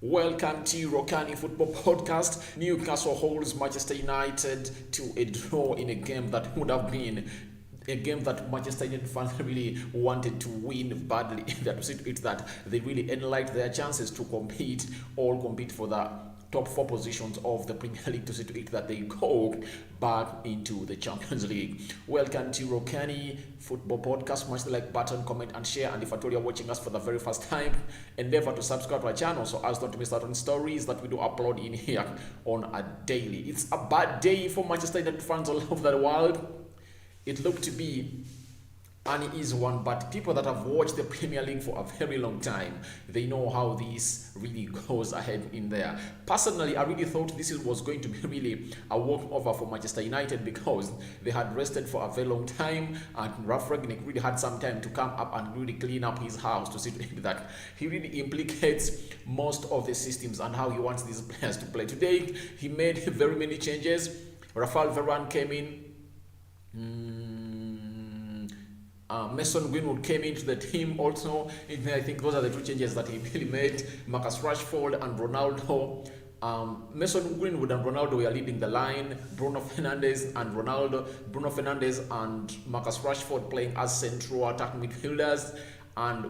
Welcome to Rokani Football Podcast. Newcastle holds Manchester United to a draw in a game that would have been a game that Manchester United fans really wanted to win badly. It's that they really enlightened their chances to compete for the top four positions of the Premier League to see to it that they go back into the Champions League. Welcome to Rokani Football Podcast. Smash the like button, comment and share. And if at all you're watching us for the very first time, endeavor to subscribe to our channel so as not to miss out on stories that we do upload in here on a daily. It's a bad day for Manchester United fans all over the world. It looked to be an easy one, but people that have watched the Premier League for a very long time, they know how this really goes ahead in there. Personally, I really thought this was going to be really a walkover for Manchester United because they had rested for a very long time, and Regnick really had some time to come up and really clean up his house to see that he really implicates most of the systems and how he wants these players to play. Today, he made very many changes. Rafael Varane came in. Mason Greenwood came into the team also. I think those are the two changes that he really made. Marcus Rashford and Ronaldo. Mason Greenwood and Ronaldo were leading the line. Bruno Fernandes and Marcus Rashford playing as central attacking midfielders, and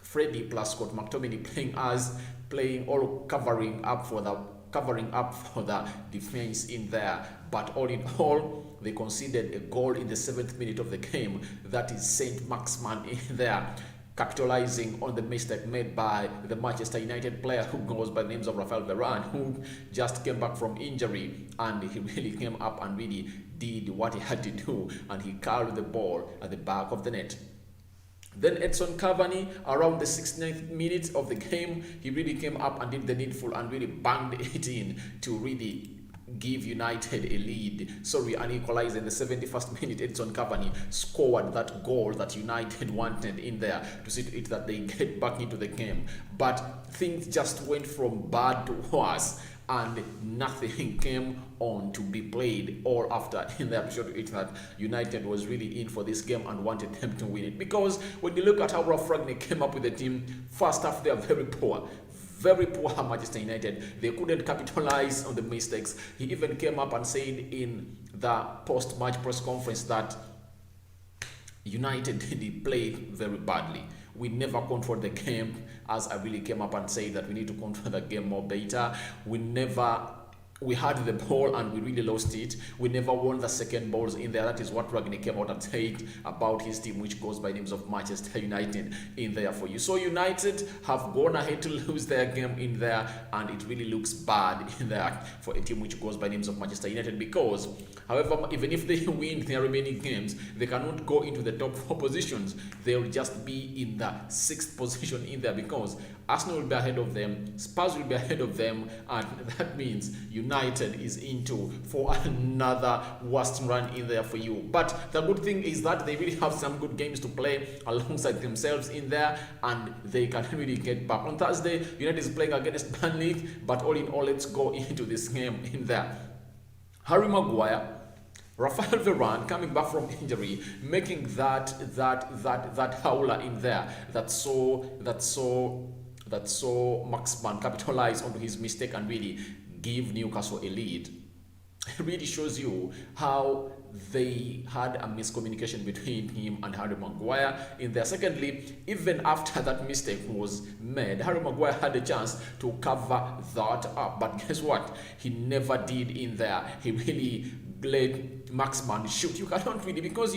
Freddie plus Scott McTominay covering up for the defense in there. But all in all, they conceded a goal in the 7th minute of the game. That is Saint Maximin in there, capitalizing on the mistake made by the Manchester United player who goes by the names of Rafael Varane, who just came back from injury, and he really came up and really did what he had to do, and he carried the ball at the back of the net. Then Edson Cavani, around the 69th minute of the game, he really came up and did the needful and really banged it in to really give United a lead. An equalizer in the 71st minute. Edson Cavani scored that goal that United wanted in there to see to it that they get back into the game. But things just went from bad to worse, and nothing came on to be played all after in there to show to it that United was really in for this game and wanted them to win it. Because when you look at how Regnick came up with the team, first half they are very poor. Very poor Manchester United. They couldn't capitalize on the mistakes. He even came up and said in the post-match press conference that United did play very badly. We never controlled the game, as I really came up and said that we need to control the game more better. We had the ball and we really lost it. We never won the second balls in there. That is what Regnick came out and said about his team, which goes by names of Manchester United in there for you. So United have gone ahead to lose their game in there, and it really looks bad in there for a team which goes by names of Manchester United, because, however, even if they win their remaining games, they cannot go into the top four positions. They will just be in the 6th position in there, because Arsenal will be ahead of them, Spurs will be ahead of them, and that means United is into for another worst run in there for you. But the good thing is that they really have some good games to play alongside themselves in there, and they can really get back. On Thursday, United is playing against Burnley, but all in all, let's go into this game in there. Harry Maguire, Rafael Varane coming back from injury, making that howler in there that saw Maximin capitalize onto his mistake and really give Newcastle a lead. It really shows you how they had a miscommunication between him and Harry Maguire in there. Secondly, even after that mistake was made, Harry Maguire had a chance to cover that up, but guess what? He never did in there. He really let Maximin shoot. You cannot really, because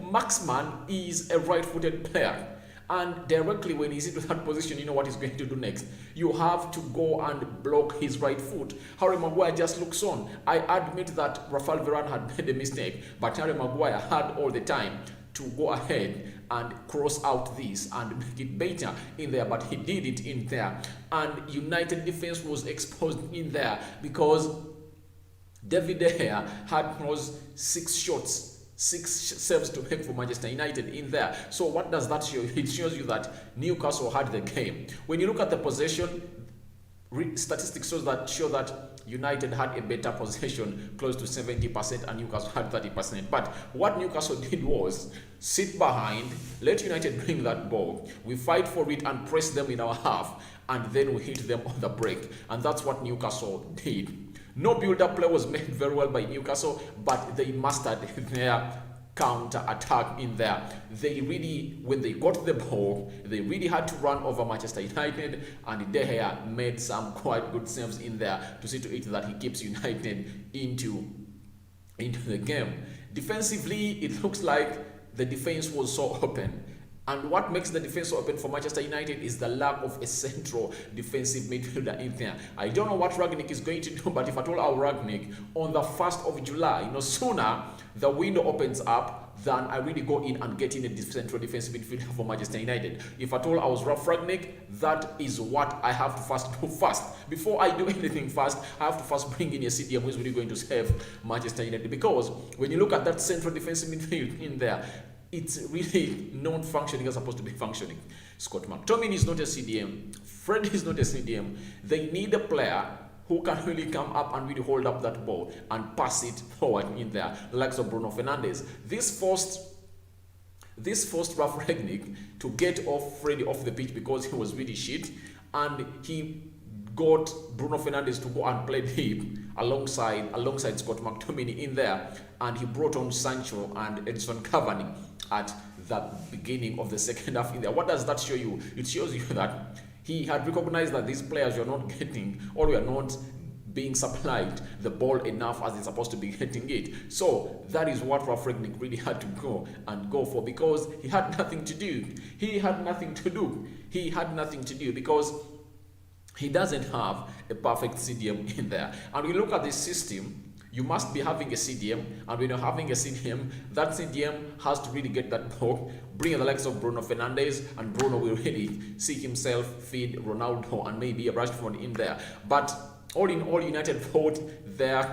Maximin is a right-footed player. And directly when he's into that position, you know what he's going to do next. You have to go and block his right foot. Harry Maguire just looks on. I admit that Rafael Varane had made a mistake, but Harry Maguire had all the time to go ahead and cross out this and make it better in there, but he did it in there. And United defense was exposed in there because David De Gea had close 6 saves to make for Manchester United in there. So what does that show? It shows you that Newcastle had the game. When you look at the possession, statistics show that United had a better possession, close to 70%, and Newcastle had 30%. But what Newcastle did was sit behind, let United bring that ball, we fight for it and press them in our half, and then we hit them on the break. And that's what Newcastle did. No build-up play was made very well by Newcastle, but they mastered their counter attack in there. They really, when they got the ball, they really had to run over Manchester United, and De Gea made some quite good saves in there to see to it that he keeps United into the game. Defensively, it looks like the defense was so open. And what makes the defense open for Manchester United is the lack of a central defensive midfielder in there. I don't know what Regnick is going to do, but if at all our Regnick on the 1st of July, sooner the window opens up than I really go in and get in a central defensive midfielder for Manchester United. If at all I was Regnick, that is what I have to first do first. Before I do anything fast, I have to first bring in a CDM who is really going to save Manchester United. Because when you look at that central defensive midfield in there, it's really not functioning as supposed to be functioning. Scott McTominay is not a CDM. Fred is not a CDM. They need a player who can really come up and really hold up that ball and pass it forward in there, like so Bruno Fernandes. This forced Ralf Regnick to get Freddy off the pitch because he was really shit, and he got Bruno Fernandes to go and play deep alongside Scott McTominay in there, and he brought on Sancho and Edison Cavani at the beginning of the second half in there. What does that show you? It shows you that he had recognized that these players were not getting, or were not being supplied the ball enough as they're supposed to be getting it. So that is what Ralf Regnick really had to go for, because he had nothing to do. He had nothing to do because he doesn't have a perfect CDM in there. And we look at this system, you must be having a CDM, and when you're having a CDM, that CDM has to really get that ball, bring in the likes of Bruno Fernandes, and Bruno will really see himself feed Ronaldo and maybe a Rashford in there. But all in all, United thought they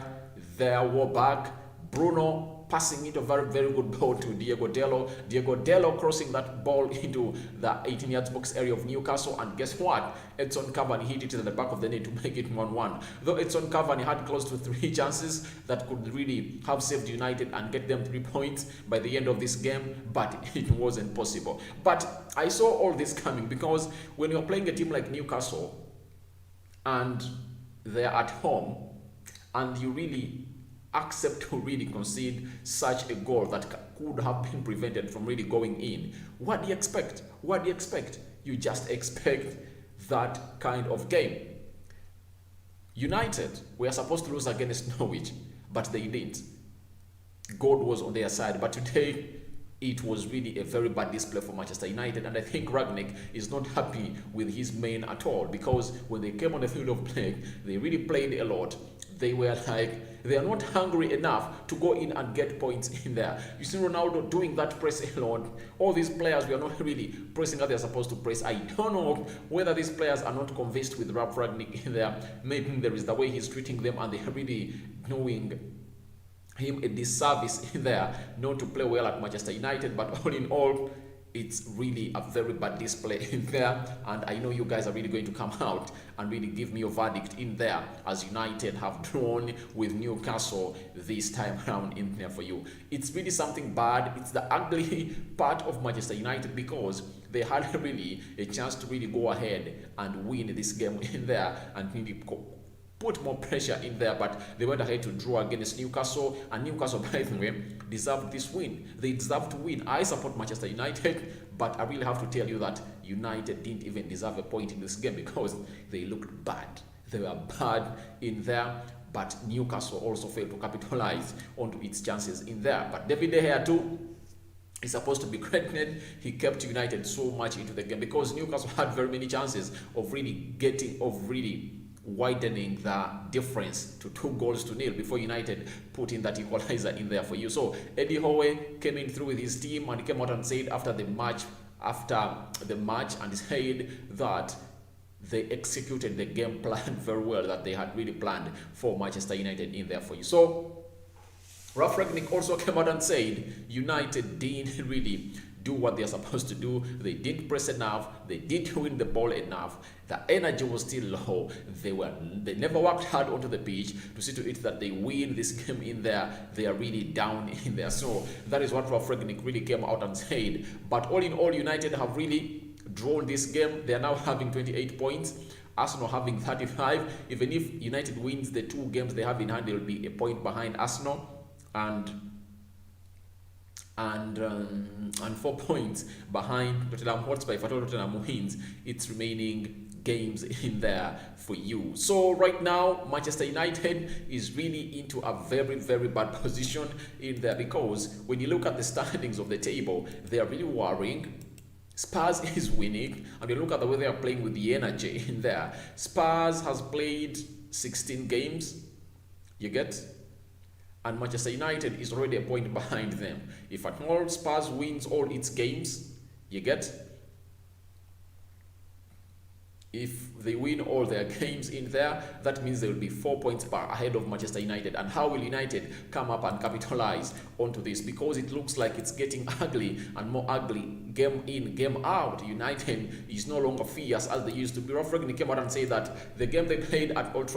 were back. Bruno passing it a very, very good ball to Diego Dallo. Diego Dallo crossing that ball into the 18 yards box area of Newcastle. And guess what? Edson Cavani hit it at the back of the net to make it 1-1. Though Edson Cavani had close to 3 chances that could really have saved United and get them 3 points by the end of this game, but it wasn't possible. But I saw all this coming, because when you're playing a team like Newcastle and they're at home, and you really accept to really concede such a goal that could have been prevented from really going in, what do you expect? You just expect that kind of game. United were supposed to lose against Norwich, but they didn't. God was on their side. But today, it was really a very bad display for Manchester United, and I think Regnick is not happy with his men at all, because when they came on the field of play, they really played a lot. They were like, they are not hungry enough to go in and get points in there. You see Ronaldo doing that press a lot. All these players were not really pressing how they're supposed to press. I don't know whether these players are not convinced with Ralf Regnick in there. Maybe there is the way he's treating them, and they're really knowing him a disservice in there not to play well at Manchester United. But all in all, it's really a very bad display in there, and I know you guys are really going to come out and really give me your verdict in there, as United have drawn with Newcastle this time around in there for you. It's really something bad. It's the ugly part of Manchester United, because they had really a chance to really go ahead and win this game in there and really put more pressure in there, but they went ahead to draw against Newcastle, and Newcastle, by the way, deserved this win. They deserve to win. I support Manchester United, but I really have to tell you that United didn't even deserve a point in this game, because they looked bad. They were bad in there, but Newcastle also failed to capitalize onto its chances in there. But David De Gea too is supposed to be credited. He kept United so much into the game, because Newcastle had very many chances of really widening the difference to 2-0 before United put in that equalizer in there for you. So Eddie Howe came in through with his team, and he came out and said after the match and said that they executed the game plan very well, that they had really planned for Manchester United in there for you. So Ralf Regnick also came out and said United didn't really do what they're supposed to do. They didn't press enough. They didn't win the ball enough. The energy was still low. They never worked hard onto the pitch to see to it that they win this game in there. They are really down in there. So that is what Regnick really came out and said. But all in all, United have really drawn this game. They are now having 28 points. Arsenal having 35. Even if United wins the 2 games they have in hand, they will be a point behind Arsenal and 4 points behind Tottenham Hotspur. If at all Tottenham wins, it's remaining games in there for you. So right now, Manchester United is really into a very, very bad position in there, because when you look at the standings of the table, they are really worrying. Spurs is winning, and you look at the way they are playing with the energy in there. Spurs has played 16 games, you get? And Manchester United is already a point behind them. If at all Spurs wins all its games, you get? If they win all their games in there, that means they will be 4 points ahead of Manchester United. And how will United come up and capitalize onto this? Because it looks like it's getting ugly and more ugly game in, game out. United is no longer fierce as they used to be. Regnick came out and said that the game they played at Old Trafford